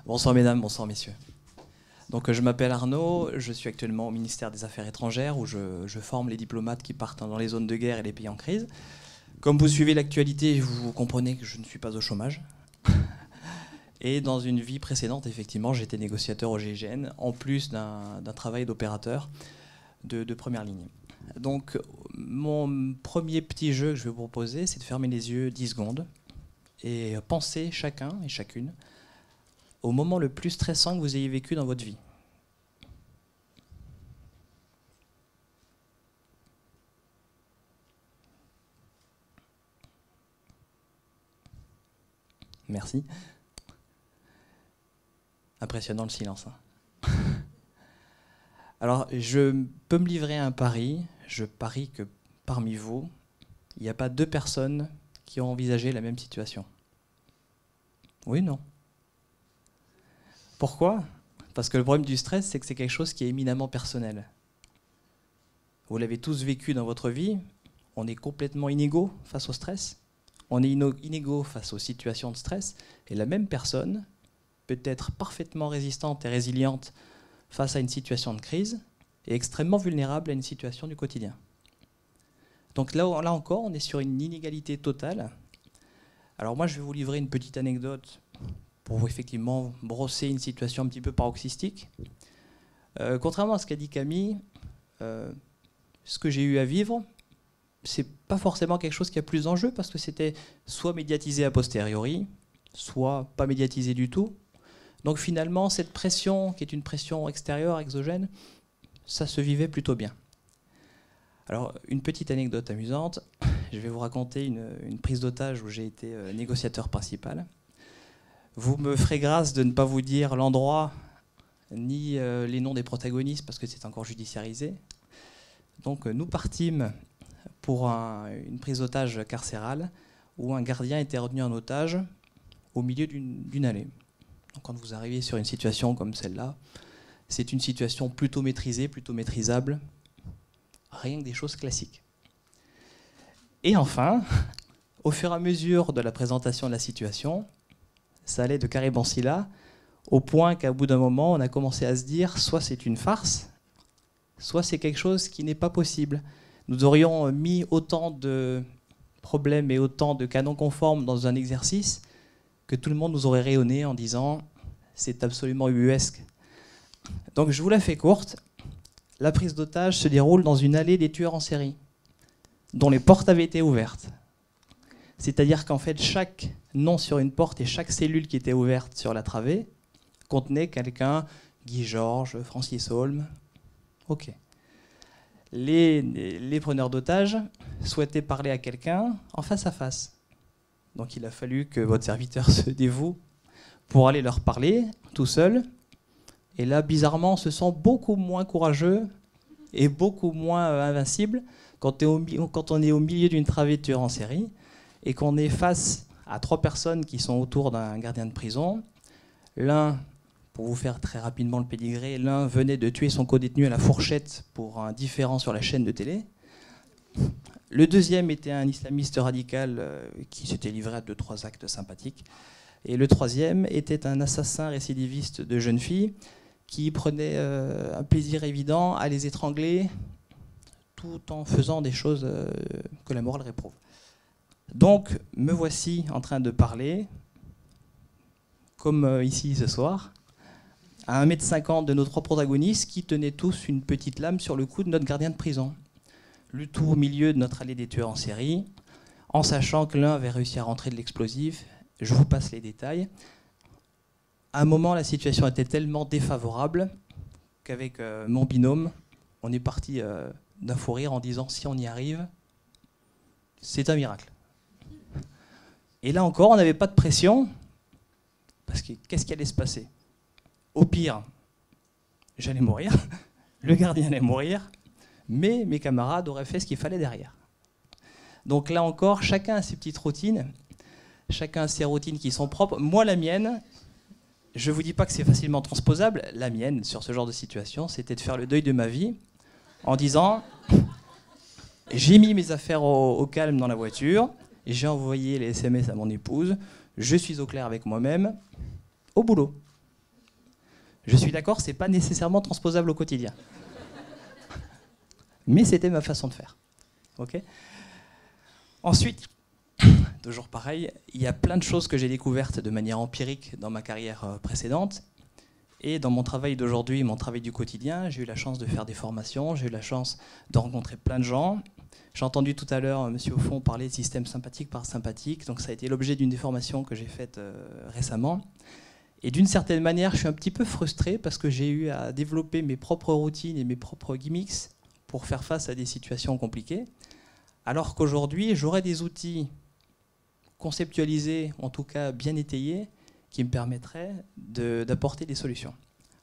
Bonsoir mesdames, bonsoir messieurs. Donc je m'appelle Arnaud, je suis actuellement au ministère des Affaires étrangères où je forme les diplomates qui partent dans les zones de guerre et les pays en crise. Comme vous suivez l'actualité, vous comprenez que je ne suis pas au chômage. Et dans une vie précédente, effectivement, j'étais négociateur au GIGN, en plus d'un travail d'opérateur de première ligne. Donc mon premier petit jeu que je vais vous proposer, c'est de fermer les yeux 10 secondes et penser chacun et chacune au moment le plus stressant que vous ayez vécu dans votre vie. Merci. Impressionnant le silence. Hein. Alors, je peux me livrer à un pari. Je parie que parmi vous, il n'y a pas 2 personnes qui ont envisagé la même situation. Oui, non. Pourquoi ? Parce que le problème du stress, c'est que c'est quelque chose qui est éminemment personnel. Vous l'avez tous vécu dans votre vie. On est complètement inégaux face au stress. On est inégaux face aux situations de stress. Et la même personne peut être parfaitement résistante et résiliente face à une situation de crise et extrêmement vulnérable à une situation du quotidien. Donc là encore, on est sur une inégalité totale. Alors moi, je vais vous livrer une petite anecdote pour vous effectivement brosser une situation un petit peu paroxystique. Contrairement à ce qu'a dit Camille, ce que j'ai eu à vivre, c'est pas forcément quelque chose qui a plus d'enjeu parce que c'était soit médiatisé a posteriori, soit pas médiatisé du tout. Donc finalement, cette pression, qui est une pression extérieure, exogène, ça se vivait plutôt bien. Alors, une petite anecdote amusante. Je vais vous raconter une prise d'otage où j'ai été négociateur principal. Vous me ferez grâce de ne pas vous dire l'endroit ni les noms des protagonistes parce que c'est encore judiciarisé. Donc nous partîmes pour une prise d'otage carcérale où un gardien était retenu en otage au milieu d'une allée. Donc quand vous arrivez sur une situation comme celle-là, c'est une situation plutôt maîtrisée, plutôt maîtrisable, rien que des choses classiques. Et enfin, au fur et à mesure de la présentation de la situation, ça allait de Caribansila, au point qu'à bout d'un moment, on a commencé à se dire soit c'est une farce, soit c'est quelque chose qui n'est pas possible. Nous aurions mis autant de problèmes et autant de canons conformes dans un exercice que tout le monde nous aurait rayonné en disant « c'est absolument ubuesque ». Donc je vous la fais courte. La prise d'otage se déroule dans une allée des tueurs en série, dont les portes avaient été ouvertes. C'est-à-dire qu'en fait, chaque nom sur une porte et chaque cellule qui était ouverte sur la travée contenait quelqu'un, Guy Georges, Francis Holm. Ok. Les preneurs d'otages souhaitaient parler à quelqu'un en face à face. Donc il a fallu que votre serviteur se dévoue pour aller leur parler tout seul. Et là, bizarrement, on se sent beaucoup moins courageux et beaucoup moins invincible quand on est au milieu d'une travée de tueurs en série et qu'on est face à 3 personnes qui sont autour d'un gardien de prison. L'un, pour vous faire très rapidement le pédigré, l'un venait de tuer son codétenu à la fourchette pour un différend sur la chaîne de télé. Le deuxième était un islamiste radical qui s'était livré à 2-3 actes sympathiques. Et le troisième était un assassin récidiviste de jeunes filles qui prenait un plaisir évident à les étrangler tout en faisant des choses que la morale réprouve. Donc, me voici en train de parler, comme ici ce soir, à 1,50 m de nos 3 protagonistes qui tenaient tous une petite lame sur le cou de notre gardien de prison. Le tout au milieu de notre allée des tueurs en série, en sachant que l'un avait réussi à rentrer de l'explosif. Je vous passe les détails. À un moment, la situation était tellement défavorable qu'avec mon binôme, on est parti d'un fou rire en disant si on y arrive, c'est un miracle. Et là encore, on n'avait pas de pression, parce que qu'est-ce qui allait se passer ? Au pire, j'allais mourir, le gardien allait mourir, mais mes camarades auraient fait ce qu'il fallait derrière. Donc là encore, chacun a ses petites routines, chacun a ses routines qui sont propres. Moi, la mienne, je ne vous dis pas que c'est facilement transposable, la mienne, sur ce genre de situation, c'était de faire le deuil de ma vie en disant j'ai mis mes affaires au calme dans la voiture, j'ai envoyé les SMS à mon épouse, je suis au clair avec moi-même, au boulot. Je suis d'accord, c'est pas nécessairement transposable au quotidien. Mais c'était ma façon de faire. Ok ? Ensuite, toujours pareil, il y a plein de choses que j'ai découvertes de manière empirique dans ma carrière précédente. Et dans mon travail d'aujourd'hui, mon travail du quotidien, j'ai eu la chance de faire des formations, j'ai eu la chance de rencontrer plein de gens. J'ai entendu tout à l'heure Monsieur Aufond parler de système sympathique par sympathique, donc ça a été l'objet d'une des formations que j'ai faites récemment. Et d'une certaine manière, je suis un petit peu frustré parce que j'ai eu à développer mes propres routines et mes propres gimmicks pour faire face à des situations compliquées, alors qu'aujourd'hui, j'aurais des outils conceptualisés, en tout cas bien étayés, qui me permettraient d'apporter des solutions.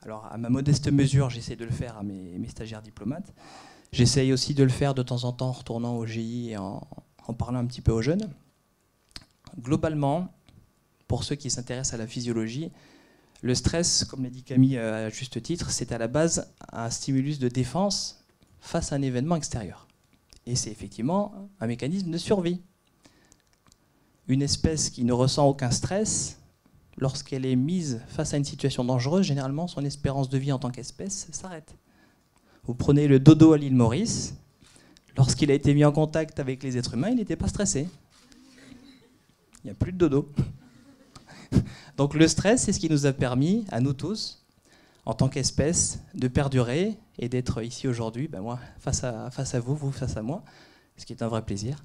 Alors, à ma modeste mesure, j'essaie de le faire à mes stagiaires diplomates. J'essaye aussi de le faire de temps en temps en retournant au GI et en parlant un petit peu aux jeunes. Globalement, pour ceux qui s'intéressent à la physiologie, le stress, comme l'a dit Camille à juste titre, c'est à la base un stimulus de défense face à un événement extérieur. Et c'est effectivement un mécanisme de survie. Une espèce qui ne ressent aucun stress, lorsqu'elle est mise face à une situation dangereuse, généralement son espérance de vie en tant qu'espèce s'arrête. Vous prenez le dodo à l'île Maurice, lorsqu'il a été mis en contact avec les êtres humains, il n'était pas stressé. Il n'y a plus de dodo. Donc le stress, c'est ce qui nous a permis, à nous tous, en tant qu'espèce, de perdurer et d'être ici aujourd'hui, moi face à vous, vous face à moi, ce qui est un vrai plaisir.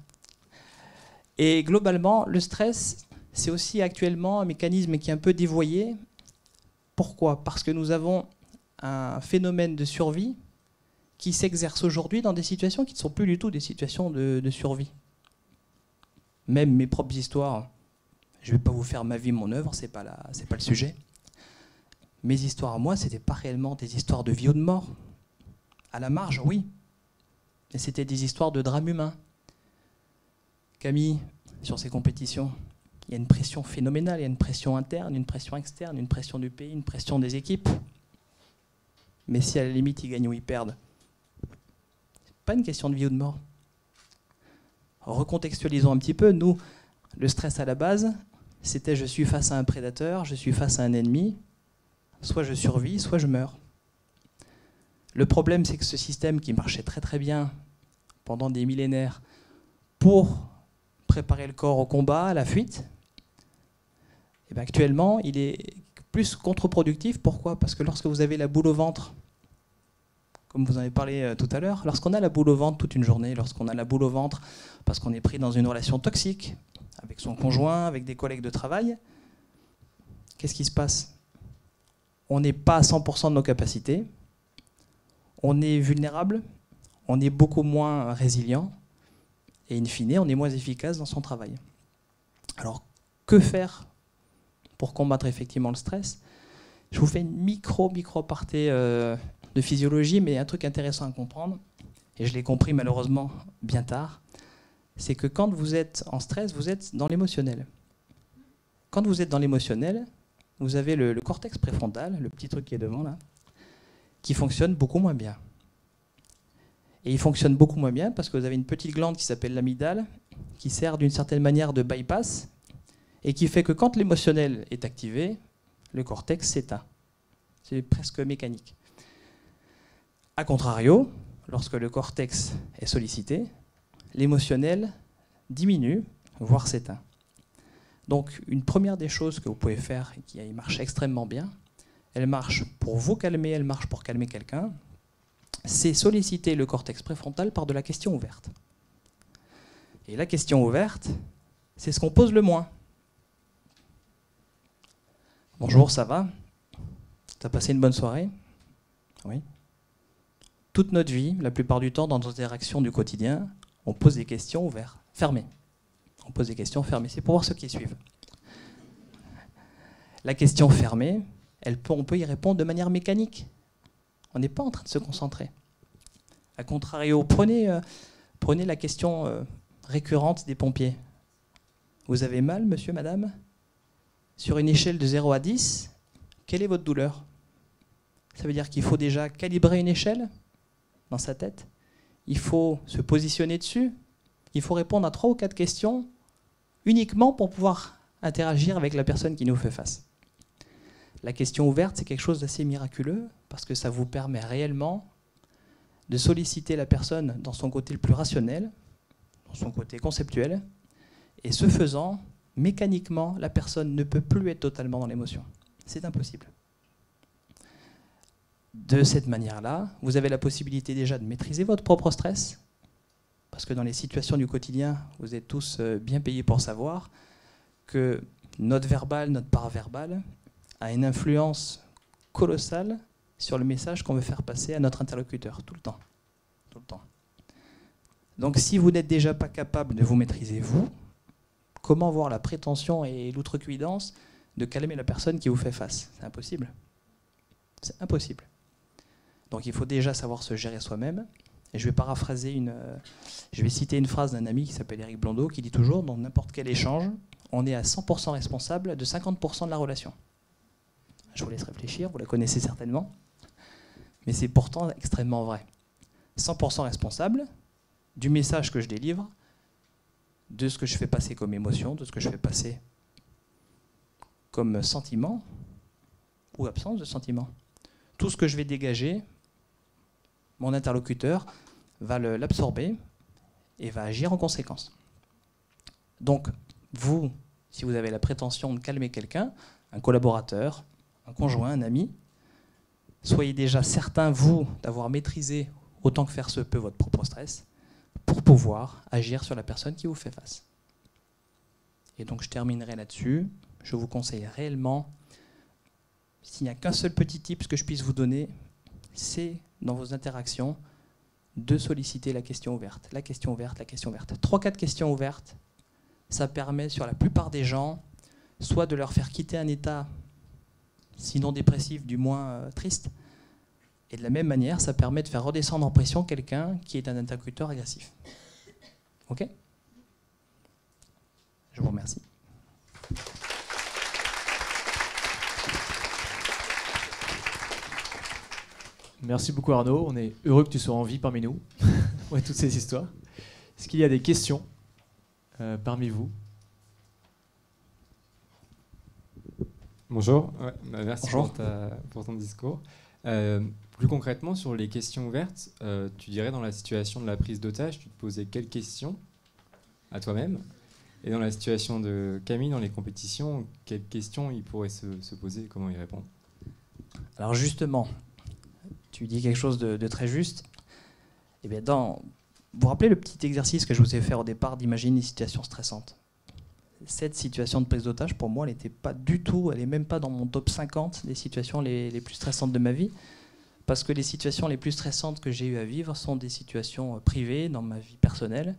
Et globalement, le stress, c'est aussi actuellement un mécanisme qui est un peu dévoyé. Pourquoi ? Parce que nous avons un phénomène de survie qui s'exerce aujourd'hui dans des situations qui ne sont plus du tout des situations de survie. Même mes propres histoires, je ne vais pas vous faire ma vie, mon œuvre, c'est pas le sujet. Mes histoires à moi, ce n'étaient pas réellement des histoires de vie ou de mort. À la marge, oui. Mais c'était des histoires de drame humain. Camille, sur ses compétitions, il y a une pression phénoménale, il y a une pression interne, une pression externe, une pression du pays, une pression des équipes. Mais si à la limite ils gagnent ou ils perdent, c'est pas une question de vie ou de mort. Recontextualisons un petit peu. Nous, le stress à la base, c'était je suis face à un prédateur, je suis face à un ennemi, soit je survis, soit je meurs. Le problème, c'est que ce système qui marchait très très bien pendant des millénaires pour préparer le corps au combat, à la fuite, et bien actuellement, il est plus contre-productif. Pourquoi ? Parce que lorsque vous avez la boule au ventre, comme vous en avez parlé tout à l'heure, lorsqu'on a la boule au ventre toute une journée, lorsqu'on a la boule au ventre parce qu'on est pris dans une relation toxique, avec son conjoint, avec des collègues de travail, qu'est-ce qui se passe ? On n'est pas à 100% de nos capacités, on est vulnérable, on est beaucoup moins résilient, et in fine, on est moins efficace dans son travail. Alors, que faire pour combattre effectivement le stress ? Je vous fais une micro-aparté de physiologie, mais un truc intéressant à comprendre, et je l'ai compris malheureusement bien tard, c'est que quand vous êtes en stress, vous êtes dans l'émotionnel. Quand vous êtes dans l'émotionnel, vous avez le cortex préfrontal, le petit truc qui est devant là, qui fonctionne beaucoup moins bien. Et il fonctionne beaucoup moins bien parce que vous avez une petite glande qui s'appelle l'amygdale, qui sert d'une certaine manière de bypass, et qui fait que quand l'émotionnel est activé, le cortex s'éteint. C'est presque mécanique. A contrario, lorsque le cortex est sollicité, l'émotionnel diminue, voire s'éteint. Donc une première des choses que vous pouvez faire, et qui marche extrêmement bien, elle marche pour vous calmer, elle marche pour calmer quelqu'un, c'est solliciter le cortex préfrontal par de la question ouverte. Et la question ouverte, c'est ce qu'on pose le moins. Bonjour, ça va ? T'as passé une bonne soirée ? Oui. Toute notre vie, la plupart du temps, dans nos interactions du quotidien, on pose des questions ouvertes, fermées. On pose des questions fermées. C'est pour voir ceux qui suivent. La question fermée, on peut y répondre de manière mécanique. On n'est pas en train de se concentrer. A contrario, prenez la question récurrente des pompiers. Vous avez mal, monsieur, madame ? Sur une échelle de 0 à 10, quelle est votre douleur ? Ça veut dire qu'il faut déjà calibrer une échelle dans sa tête. Il faut se positionner dessus. Il faut répondre à 3 ou 4 questions uniquement pour pouvoir interagir avec la personne qui nous fait face. La question ouverte, c'est quelque chose d'assez miraculeux parce que ça vous permet réellement de solliciter la personne dans son côté le plus rationnel, dans son côté conceptuel, et ce faisant, mécaniquement, la personne ne peut plus être totalement dans l'émotion. C'est impossible. De cette manière-là, vous avez la possibilité déjà de maîtriser votre propre stress, parce que dans les situations du quotidien, vous êtes tous bien payés pour savoir que notre verbal, notre paraverbal, a une influence colossale sur le message qu'on veut faire passer à notre interlocuteur, tout le temps. Tout le temps. Donc si vous n'êtes déjà pas capable de vous maîtriser, vous, comment avoir la prétention et l'outrecuidance de calmer la personne qui vous fait face? C'est impossible. C'est impossible. Donc il faut déjà savoir se gérer soi-même. Et je vais paraphraser je vais citer une phrase d'un ami qui s'appelle Éric Blondeau, qui dit toujours, dans n'importe quel échange, on est à 100% responsable de 50% de la relation. Je vous laisse réfléchir, vous la connaissez certainement, mais c'est pourtant extrêmement vrai. 100% responsable du message que je délivre, de ce que je fais passer comme émotion, de ce que je fais passer comme sentiment ou absence de sentiment. Tout ce que je vais dégager, mon interlocuteur va l'absorber et va agir en conséquence. Donc, vous, si vous avez la prétention de calmer quelqu'un, un collaborateur, un conjoint, un ami, soyez déjà certain, vous, d'avoir maîtrisé autant que faire se peut votre propre stress pour pouvoir agir sur la personne qui vous fait face. Et donc je terminerai là-dessus. Je vous conseille réellement, s'il n'y a qu'un seul petit tip que je puisse vous donner, c'est dans vos interactions de solliciter la question ouverte. La question ouverte, la question ouverte. 3-4 questions ouvertes, ça permet sur la plupart des gens, soit de leur faire quitter un état, sinon dépressif, du moins triste, et de la même manière, ça permet de faire redescendre en pression quelqu'un qui est un interlocuteur agressif. Ok ? Je vous remercie. Merci beaucoup Arnaud, on est heureux que tu sois en vie parmi nous, ouais, toutes ces histoires. Est-ce qu'il y a des questions parmi vous? Bonjour, ouais, merci Bonjour. pour ton discours. Plus concrètement, sur les questions ouvertes, tu dirais dans la situation de la prise d'otage, tu te posais quelles questions à toi-même? Et dans la situation de Camille, dans les compétitions, quelles questions il pourrait se poser et comment y répondre? Alors justement, tu dis quelque chose de très juste. Eh bien, vous vous rappelez le petit exercice que je vous ai fait au départ d'imaginer une situation stressante? Cette situation de prise d'otage, pour moi, elle n'était pas du tout, elle n'est même pas dans mon top 50 des situations les plus stressantes de ma vie, parce que les situations les plus stressantes que j'ai eu à vivre sont des situations privées, dans ma vie personnelle,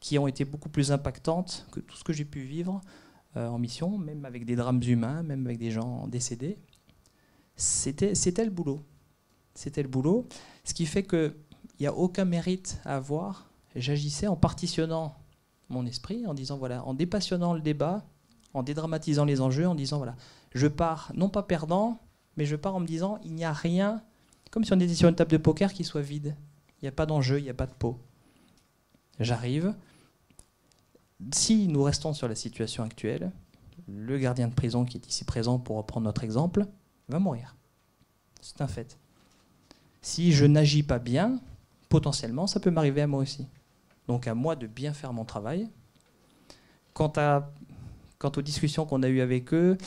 qui ont été beaucoup plus impactantes que tout ce que j'ai pu vivre en mission, même avec des drames humains, même avec des gens décédés. C'était le boulot. C'était le boulot, ce qui fait qu'il n'y a aucun mérite à avoir. J'agissais en partitionnant mon esprit, en disant voilà, en dépassionnant le débat, en dédramatisant les enjeux, en disant voilà, je pars non pas perdant, mais je pars en me disant il n'y a rien, comme si on était sur une table de poker qui soit vide. Il n'y a pas d'enjeu, il n'y a pas de pot. J'arrive. Si nous restons sur la situation actuelle, le gardien de prison qui est ici présent pour reprendre notre exemple, va mourir. C'est un fait. Si je n'agis pas bien, potentiellement, ça peut m'arriver à moi aussi. Donc à moi de bien faire mon travail. Quant aux discussions qu'on a eues avec eux,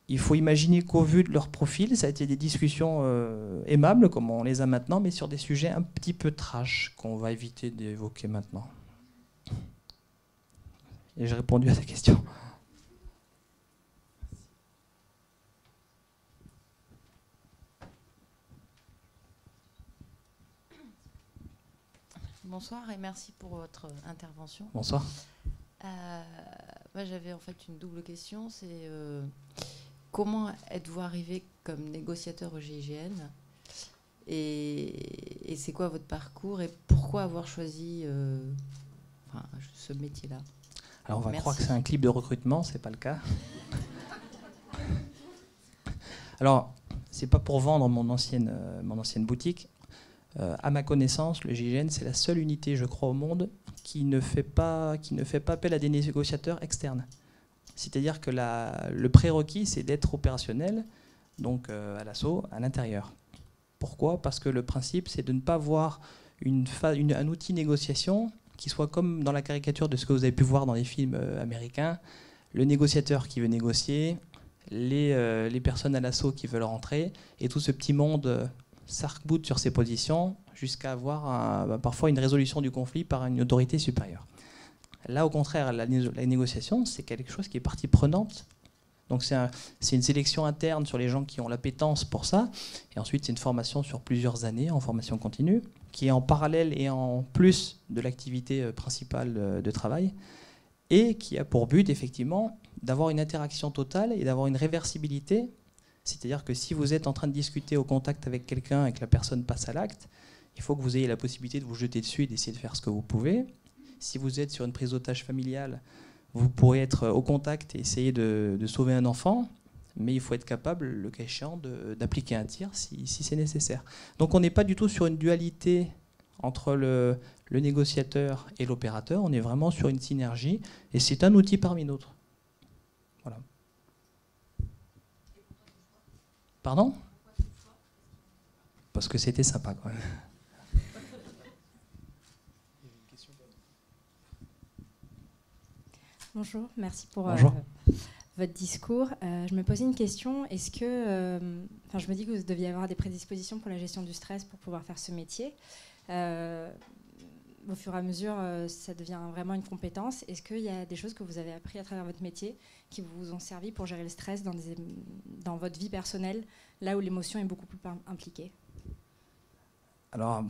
il faut imaginer qu'au vu de leur profil, ça a été des discussions aimables, comme on les a maintenant, mais sur des sujets un petit peu trash, qu'on va éviter d'évoquer maintenant. Et j'ai répondu à ta question. Bonsoir et merci pour votre intervention. Bonsoir. Moi, j'avais en fait une double question. C'est comment êtes-vous arrivé comme négociateur au GIGN et c'est quoi votre parcours et pourquoi avoir choisi ce métier-là? Alors on va Merci. croire que c'est un clip de recrutement, c'est pas le cas. Alors, c'est pas pour vendre mon ancienne boutique. À ma connaissance, le GIGN, c'est la seule unité, je crois, au monde qui ne fait pas appel à des négociateurs externes. C'est-à-dire que le prérequis, c'est d'être opérationnel, donc à l'assaut, à l'intérieur. Pourquoi ? Parce que le principe, c'est de ne pas voir un outil négociation qui soit comme dans la caricature de ce que vous avez pu voir dans les films américains, le négociateur qui veut négocier, les personnes à l'assaut qui veulent rentrer, et tout ce petit monde s'arc-boute sur ses positions jusqu'à avoir parfois une résolution du conflit par une autorité supérieure. Là, au contraire, la négociation, c'est quelque chose qui est partie prenante. Donc c'est une sélection interne sur les gens qui ont l'appétence pour ça. Et ensuite, c'est une formation sur plusieurs années, en formation continue, qui est en parallèle et en plus de l'activité principale de travail, et qui a pour but, effectivement, d'avoir une interaction totale et d'avoir une réversibilité. C'est-à-dire que si vous êtes en train de discuter au contact avec quelqu'un et que la personne passe à l'acte, il faut que vous ayez la possibilité de vous jeter dessus et d'essayer de faire ce que vous pouvez. Si vous êtes sur une prise d'otage familiale, vous pourrez être au contact et essayer de sauver un enfant, mais il faut être capable, le cas échéant, d'appliquer un tir si c'est nécessaire. Donc on n'est pas du tout sur une dualité entre le négociateur et l'opérateur, on est vraiment sur une synergie, et c'est un outil parmi d'autres. Voilà. Pardon ? Parce que c'était sympa quand même. Bonjour, merci pour votre discours. Je me posais une question. Est-ce que, je me dis que vous deviez avoir des prédispositions pour la gestion du stress pour pouvoir faire ce métier. Au fur et à mesure, ça devient vraiment une compétence. Est-ce qu'il y a des choses que vous avez appris à travers votre métier qui vous ont servi pour gérer le stress dans votre vie personnelle, là où l'émotion est beaucoup plus impliquée ? Alors,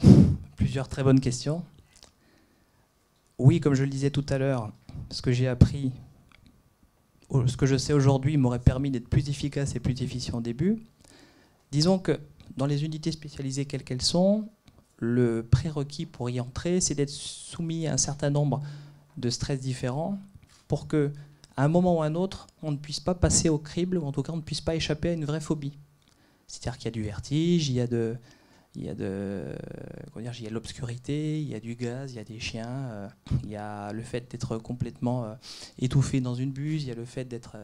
plusieurs très bonnes questions. Oui, comme je le disais tout à l'heure, ce que j'ai appris, ce que je sais aujourd'hui m'aurait permis d'être plus efficace et plus efficient au début. Disons que dans les unités spécialisées quelles qu'elles sont, le prérequis pour y entrer, c'est d'être soumis à un certain nombre de stress différents pour qu'à un moment ou à un autre, on ne puisse pas passer au crible, ou en tout cas on ne puisse pas échapper à une vraie phobie. C'est-à-dire qu'il y a du vertige, il y a de l'obscurité, il y a du gaz, il y a des chiens, il y a le fait d'être complètement étouffé dans une buse, il y a le fait d'être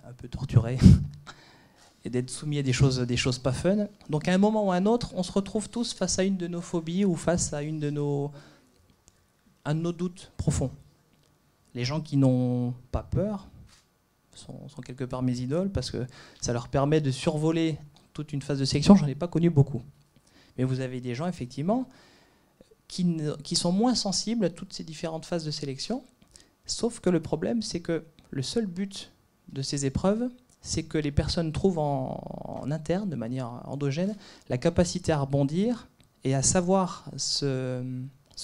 un peu torturé et d'être soumis à des choses pas fun. Donc à un moment ou à un autre, on se retrouve tous face à une de nos phobies ou face à un de nos doutes profonds. Les gens qui n'ont pas peur sont quelque part mes idoles parce que ça leur permet de survoler toute une phase de sélection. J'en ai pas connu beaucoup. Mais vous avez des gens, effectivement, qui sont moins sensibles à toutes ces différentes phases de sélection. Sauf que le problème, c'est que le seul but de ces épreuves, c'est que les personnes trouvent en interne, de manière endogène, la capacité à rebondir et à savoir se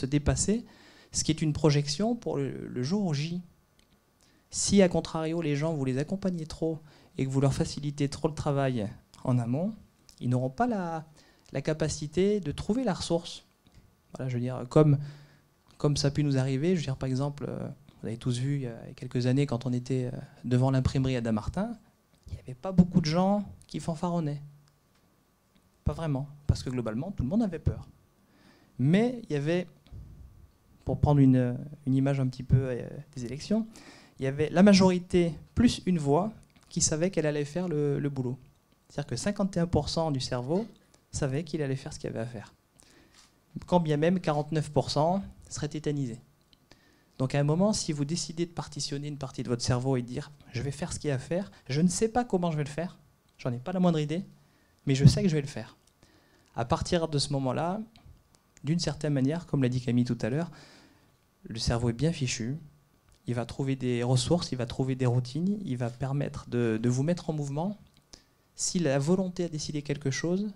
dépasser, ce qui est une projection pour le jour J. Si, à contrario, les gens, vous les accompagnez trop et que vous leur facilitez trop le travail en amont, ils n'auront pas la capacité de trouver la ressource. Voilà, je veux dire, comme ça a pu nous arriver, je veux dire, par exemple, vous avez tous vu il y a quelques années, quand on était devant l'imprimerie à Dammartin, il n'y avait pas beaucoup de gens qui fanfaronnaient. Pas vraiment, parce que globalement, tout le monde avait peur. Mais il y avait, pour prendre une image un petit peu des élections, il y avait la majorité plus une voix qui savait qu'elle allait faire le boulot. C'est-à-dire que 51% du cerveau savait qu'il allait faire ce qu'il avait à faire. Quand bien même 49% seraient tétanisés. Donc à un moment, si vous décidez de partitionner une partie de votre cerveau et de dire « je vais faire ce qu'il y a à faire, je ne sais pas comment je vais le faire, j'en ai pas la moindre idée, mais je sais que je vais le faire ». À partir de ce moment-là, d'une certaine manière, comme l'a dit Camille tout à l'heure, le cerveau est bien fichu, il va trouver des ressources, il va trouver des routines, il va permettre de vous mettre en mouvement. Si la volonté a décidé quelque chose,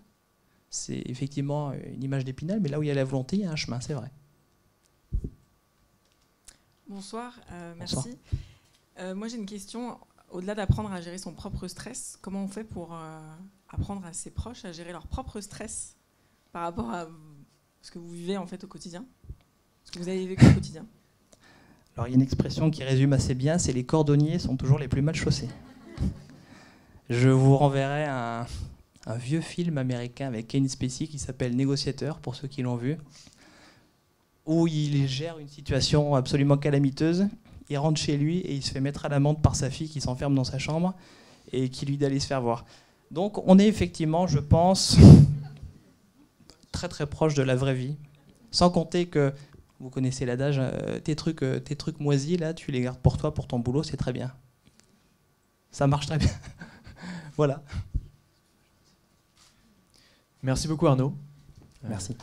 c'est effectivement une image d'Épinal, mais là où il y a la volonté, il y a un chemin, c'est vrai. Bonsoir, merci. Moi j'ai une question, au-delà d'apprendre à gérer son propre stress, comment on fait pour apprendre à ses proches à gérer leur propre stress par rapport à ce que vous vivez en fait au quotidien, ce que vous avez vécu au quotidien? Alors il y a une expression qui résume assez bien, c'est les cordonniers sont toujours les plus mal chaussés. Je vous renverrai un vieux film américain avec Kevin Spacey qui s'appelle Négociateur, pour ceux qui l'ont vu, où il gère une situation absolument calamiteuse. il rentre chez lui et il se fait mettre à l'amende par sa fille qui s'enferme dans sa chambre et qui lui dit d'aller se faire voir. Donc on est effectivement, je pense, très très proche de la vraie vie. Sans compter que, vous connaissez l'adage, tes trucs moisis, là, tu les gardes pour toi, pour ton boulot, c'est très bien. Ça marche très bien. Voilà. Merci beaucoup Arnaud. Merci.